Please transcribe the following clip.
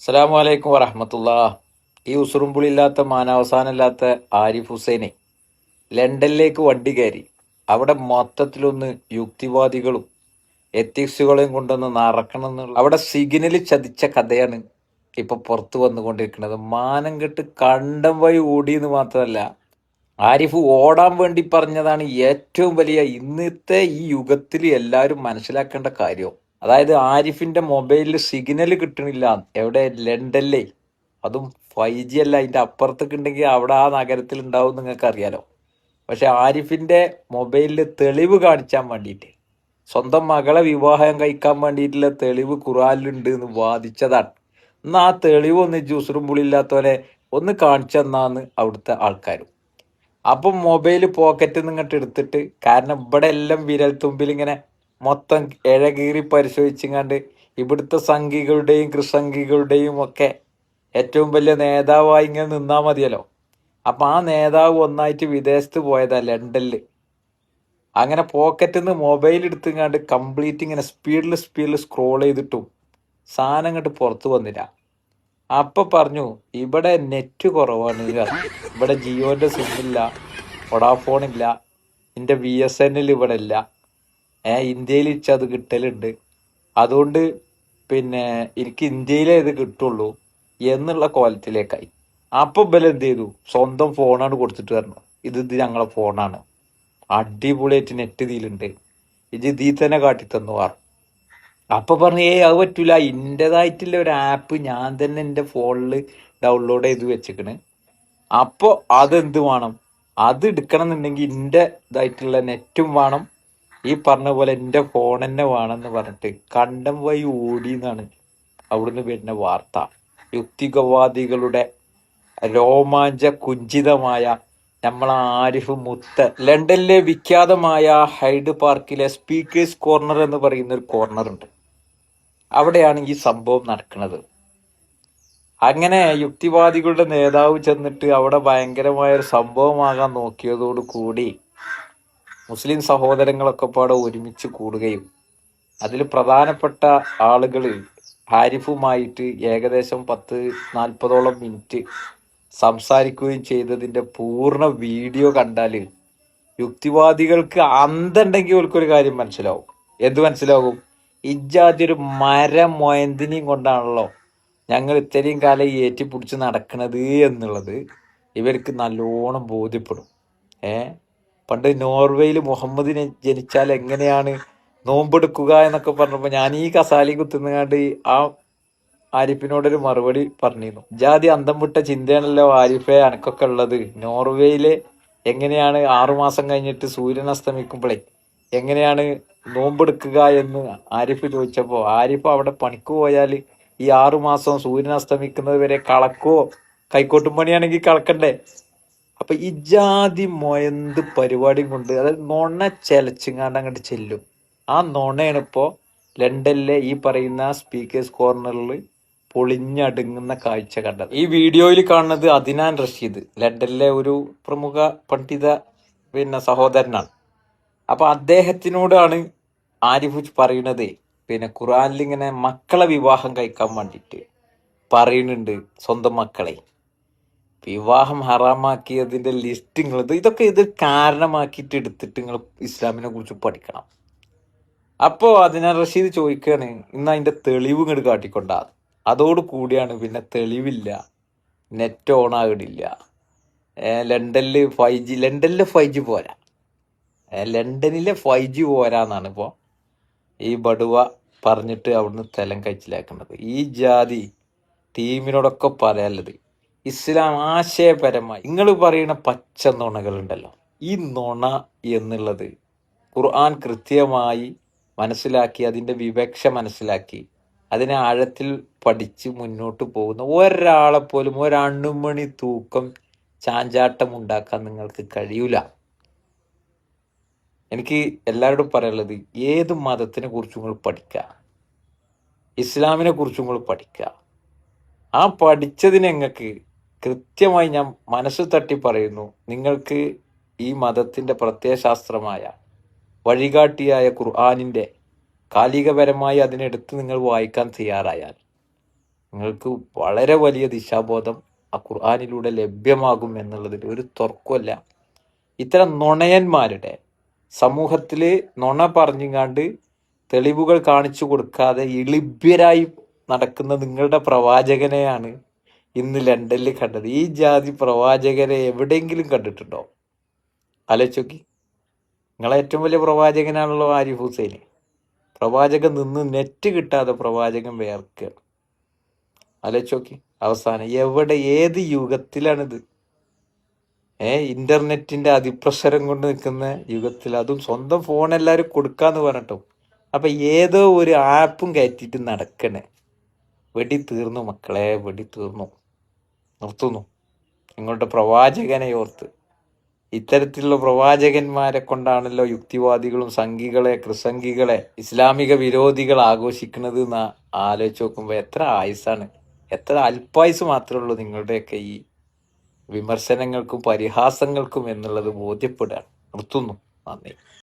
അസ്സലാമു അലൈക്കും വറഹമത്തുള്ള. ഈ ഉസുറുമ്പുളില്ലാത്ത മാനാവസാനമില്ലാത്ത ആരിഫ് ഹുസൈനെ ലണ്ടനിലേക്ക് വണ്ടി കയറി. അവിടെ മൊത്തത്തിലൊന്ന് യുക്തിവാദികളും എത്തിക്സുകളെയും കൊണ്ടൊന്ന് നടക്കണം എന്നുള്ള അവിടെ സിഗ്നൽ ചതിച്ച കഥയാണ് ഇപ്പൊ പുറത്തു വന്നുകൊണ്ടിരിക്കുന്നത്. മാനം കെട്ട് കണ്ടം വഴി ഓടിയെന്ന് മാത്രമല്ല, ആരിഫ് ഓടാൻ വേണ്ടി പറഞ്ഞതാണ് ഏറ്റവും വലിയ ഇന്നത്തെ ഈ യുഗത്തിൽ എല്ലാവരും മനസ്സിലാക്കേണ്ട കാര്യം. അതായത് ആരിഫിന്റെ മൊബൈലിൽ സിഗ്നൽ കിട്ടണില്ല. എവിടെ? ലണ്ടനിലെ. അതും 5G അല്ല, അതിന്റെ അപ്പുറത്തൊക്കെ ഉണ്ടെങ്കിൽ അവിടെ ആ നഗരത്തിൽ ഉണ്ടാവും, നിങ്ങൾക്ക് അറിയാലോ. പക്ഷെ ആരിഫിന്റെ മൊബൈലിൽ തെളിവ് കാണിച്ചാൻ വേണ്ടിയിട്ട്, സ്വന്തം മകളെ വിവാഹം കഴിക്കാൻ വേണ്ടിയിട്ടുള്ള തെളിവ് ഖുർആനിലുണ്ട് എന്ന് വാദിച്ചതാണ്. എന്നാ ആ തെളിവ് ഒന്ന് ജ്യൂസറും പുളിയില്ലാത്തവരെ ഒന്ന് കാണിച്ചെന്നാന്ന് അവിടുത്തെ ആൾക്കാരും. അപ്പം മൊബൈൽ പോക്കറ്റിൽ നിന്ന് ഇങ്ങോട്ട് എടുത്തിട്ട്, കാരണം ഇവിടെ എല്ലാം വിരൽ തുമ്പിൽ ഇങ്ങനെ മൊത്തം ഇഴകീറി പരിശോധിച്ചിങ്ങാണ്ട് ഇവിടുത്തെ സംഘികളുടെയും കൃസംഘികളുടെയും ഒക്കെ ഏറ്റവും വലിയ നേതാവായി ഇങ്ങനെ നിന്നാ മതിയല്ലോ. അപ്പൊ ആ നേതാവ് ഒന്നായിട്ട് വിദേശത്ത് പോയതാ, ലണ്ടനില്. അങ്ങനെ പോക്കറ്റിൽ നിന്ന് മൊബൈൽ എടുത്തുങ്ങാണ്ട് കംപ്ലീറ്റ് ഇങ്ങനെ സ്പീഡിൽ സ്ക്രോൾ ചെയ്തിട്ടും സാധനം ഇങ്ങോട്ട് പുറത്തു വന്നില്ല. അപ്പൊ പറഞ്ഞു ഇവിടെ നെറ്റ് കുറവാണ്, ഇവിടെ ജിയോന്റെ സിമ്മില്ല, വൊഡാഫോൺ ഇല്ല, എൻ്റെ BSNL ഇവിടെ ഇല്ല, ഇന്ത്യയിൽ അത് കിട്ടലുണ്ട്, അതുകൊണ്ട് പിന്നെ എനിക്ക് ഇന്ത്യയിലേ ഇത് കിട്ടുള്ളൂ എന്നുള്ള കോലത്തിലേക്കായി. അപ്പൊ ബല എന്ത് ചെയ്തു? സ്വന്തം ഫോണാണ് കൊടുത്തിട്ട് പറഞ്ഞു, ഇത് ഞങ്ങളെ ഫോണാണ്, അടിപൊളിയായിട്ട് നെറ്റ് ഇതിലുണ്ട്, ഇത് ഇതിൽ തന്നെ കാട്ടിത്തന്നു പറഞ്ഞു. അപ്പൊ പറഞ്ഞു അത് പറ്റൂല, ഇന്റേതായിട്ടുള്ള ഒരു ആപ്പ് ഞാൻ തന്നെ എൻ്റെ ഫോണിൽ ഡൗൺലോഡ് ചെയ്ത് വെച്ചിക്കണ്. അപ്പോ അതെന്ത് വേണം? അത് എടുക്കണം എന്നുണ്ടെങ്കിൽ എൻ്റെ ഇതായിട്ടുള്ള നെറ്റും വേണം, ഈ പറഞ്ഞ പോലെ എൻ്റെ ഫോൺ തന്നെ വേണമെന്ന് പറഞ്ഞിട്ട് കണ്ടം വഴി ഓടി എന്നാണ് അവിടുന്ന് വരുന്ന വാർത്ത. യുക്തികവാദികളുടെ രോമാഞ്ച കുഞ്ചിതമായ നമ്മളെ ആരിഫ് മുത്ത് ലണ്ടനിലെ വിഖ്യാതമായ ഹൈഡ് പാർക്കിലെ സ്പീക്കേഴ്സ് കോർണർ എന്ന് പറയുന്ന ഒരു കോർണർ ഉണ്ട്. അവിടെയാണ് ഈ സംഭവം നടക്കുന്നത്. അങ്ങനെ യുക്തിവാദികളുടെ നേതാവ് ചെന്നിട്ട് അവിടെ ഭയങ്കരമായ ഒരു സംഭവമാകാൻ നോക്കിയതോടു കൂടി മുസ്ലിം സഹോദരങ്ങളൊക്കെ പാടെ ഒരുമിച്ച് കൂടുകയും അതിൽ പ്രധാനപ്പെട്ട ആളുകൾ ഹാരിഫുമായിട്ട് ഏകദേശം 10-40 മിനിറ്റ് സംസാരിക്കുകയും ചെയ്തതിന്റെ പൂർണ്ണ വീഡിയോ കണ്ടാൽ യുക്തിവാദികൾക്ക് അന്തണ്ടെങ്കിൽ അവർക്കൊരു കാര്യം മനസ്സിലാവും. എന്ത് മനസ്സിലാവും? ഇജാതി ഒരു മരം മൊയന്തിനെയും കൊണ്ടാണല്ലോ ഞങ്ങൾ ഇത്രയും കാലം ഏറ്റിപ്പിടിച്ച് നടക്കണത് എന്നുള്ളത് ഇവർക്ക് നല്ലോണം ബോധ്യപ്പെടും. പണ്ട് നോർവേയിൽ മുഹമ്മദിനെ ജനിച്ചാൽ എങ്ങനെയാണ് നോമ്പെടുക്കുക എന്നൊക്കെ പറഞ്ഞപ്പോൾ ഞാൻ ഈ കസാലി കുത്തുന്നങ്ങാണ്ട് ആ ആരിഫിനോടൊരു മറുപടി പറഞ്ഞിരുന്നു. ജാതി അന്തം വിട്ട ചിന്തയാണല്ലോ ആരിഫെ അനക്കൊക്കെ ഉള്ളത്. നോർവേയിലെ എങ്ങനെയാണ് 6 മാസം കഴിഞ്ഞിട്ട് സൂര്യൻ അസ്തമിക്കുമ്പോഴേ എങ്ങനെയാണ് നോമ്പെടുക്കുക എന്ന് ആരിഫ് ചോദിച്ചപ്പോൾ ആരിഫ് അവിടെ പണിക്ക് പോയാൽ ഈ 6 മാസം സൂര്യൻ അസ്തമിക്കുന്നത് വരെ കളക്കോ, കൈക്കോട്ടും പണിയാണെങ്കിൽ കളക്കണ്ടേ? അപ്പൊ ഈ ജാതി മൊയന്ത് പരിപാടിയും കൊണ്ട് അതായത് നുണ ചെലച്ചിങ്ങാണ്ട് അങ്ങോട്ട് ചെല്ലും. ആ നുണയാണ് ഇപ്പോ ലണ്ടനിലെ ഈ പറയുന്ന സ്പീക്കേഴ്സ് കോർണറിൽ പൊളിഞ്ഞടുങ്ങുന്ന കാഴ്ച കണ്ടത്. ഈ വീഡിയോയിൽ കാണുന്നത് അദ്നാൻ റഷീദ്, ലണ്ടനിലെ ഒരു പ്രമുഖ പണ്ഡിത സഹോദരനാണ്. അപ്പൊ അദ്ദേഹത്തിനോടാണ് ആരിഫ് പറയുന്നത്, ഖുർആനിൽ ഇങ്ങനെ മക്കളെ വിവാഹം കഴിക്കാൻ വേണ്ടിയിട്ട് പറയുന്നുണ്ട്. സ്വന്തം മക്കളെ വിവാഹം ഹറാമാക്കിയതിന്റെ ലിസ്റ്റ് ഇതൊക്കെ ഇത് കാരണമാക്കിയിട്ട് എടുത്തിട്ട് നിങ്ങൾ ഇസ്ലാമിനെ കുറിച്ച് പഠിക്കണം. അപ്പോ അതിനാ റഷീദ് ചോദിക്കാണ്, ഇന്ന് അതിന്റെ തെളിവ് ഇങ്ങോട്ട് കാട്ടിക്കൊണ്ടാ. അതോട് കൂടിയാണ് പിന്നെ തെളിവില്ല, നെറ്റ് ഓൺ ആകണില്ല. ലണ്ടനിലെ 5G പോരാ, ലണ്ടനിലെ 5G പോരാന്നാണ് ഇപ്പോ ഈ ബടുവ പറഞ്ഞിട്ട് അവിടുന്ന് തലം കഴിച്ചിലാക്കുന്നത്. ഈ ജാതി ടീമിനോടൊക്കെ പറയാനുള്ളത്, ഇസ്ലാം ആശയപരമായി നിങ്ങൾ പറയുന്ന പച്ച നുണകളുണ്ടല്ലോ, ഈ നുണ എന്നുള്ളത് ഖുർആൻ കൃത്യമായി മനസ്സിലാക്കി അതിൻ്റെ വിവക്ഷ മനസ്സിലാക്കി അതിനെ ആഴത്തിൽ പഠിച്ച് മുന്നോട്ട് പോകുന്ന ഒരാളെ പോലും ഒരണുമണി തൂക്കം ചാഞ്ചാട്ടം ഉണ്ടാക്കാൻ നിങ്ങൾക്ക് കഴിയൂല. എനിക്ക് എല്ലാവരോടും പറയാനുള്ളത്, ഏത് മതത്തിനെ കുറിച്ചും നിങ്ങൾ പഠിക്കുക, ഇസ്ലാമിനെ കുറിച്ചും നിങ്ങൾ പഠിക്കുക. ആ പഠിച്ചതിന് നിങ്ങൾക്ക് കൃത്യമായി ഞാൻ മനസ്സ് തട്ടി പറയുന്നു, നിങ്ങൾക്ക് ഈ മതത്തിന്റെ പ്രത്യയശാസ്ത്രമായ വഴികാട്ടിയായ ഖുർആനിന്റെ കാലികപരമായി അതിനെടുത്ത് നിങ്ങൾ വായിക്കാൻ തയ്യാറായാൽ നിങ്ങൾക്ക് വളരെ വലിയ ദിശാബോധം ആ ഖുർആനിലൂടെ ലഭ്യമാകും എന്നുള്ളതിൽ ഒരു തർക്കമല്ല. ഇത്തരം നുണയന്മാരുടെ സമൂഹത്തിൽ നുണ പറഞ്ഞുങ്ങാണ്ട് തെളിവുകൾ കാണിച്ചു കൊടുക്കാതെ ഇളിഭ്യരായി നടക്കുന്ന നിങ്ങളുടെ പ്രവാചകനെയാണ് ഇന്ന് ലണ്ടനിൽ കണ്ടത്. ഈ ജാതി പ്രവാചകരെ എവിടെയെങ്കിലും കണ്ടിട്ടുണ്ടോ? ആലോചിച്ചോക്കി. നിങ്ങളെ ഏറ്റവും വലിയ പ്രവാചകനാണല്ലോ ആരിഫ് ഹുസൈന്. പ്രവാചകൻ നിന്ന് നെറ്റ് കിട്ടാതെ പ്രവാചകൻ വേർക്കുക. ആലോചിച്ചോക്കി. അവസാനം എവിടെ, ഏത് യുഗത്തിലാണിത്? ഇന്റർനെറ്റിന്റെ അതിപ്രസരം കൊണ്ട് നിൽക്കുന്ന യുഗത്തിൽ, അതും സ്വന്തം ഫോൺ എല്ലാവരും കൊടുക്കാന്ന് പറഞ്ഞിട്ടോ. അപ്പൊ ഏതോ ഒരു ആപ്പും കയറ്റിയിട്ട് നടക്കണേ. വെടി തീർന്നു മക്കളെ, വെടി തീർന്നു. നിർത്തുന്നു നിങ്ങളുടെ പ്രവാചകനെ ഓർത്ത്. ഇത്തരത്തിലുള്ള പ്രവാചകന്മാരെ കൊണ്ടാണല്ലോ യുക്തിവാദികളും സംഘികളെ, കൃസംഘികളെ, ഇസ്ലാമിക വിരോധികൾ ആഘോഷിക്കുന്നത് എന്ന് ആലോചിച്ച് നോക്കുമ്പോൾ എത്ര ആയുസാണ്, എത്ര അല്പായുസ് മാത്രമേ ഉള്ളൂ നിങ്ങളുടെയൊക്കെ ഈ വിമർശനങ്ങൾക്കും പരിഹാസങ്ങൾക്കും എന്നുള്ളത് ബോധ്യപ്പെടുകയാണ്. നിർത്തുന്നു. നന്ദി.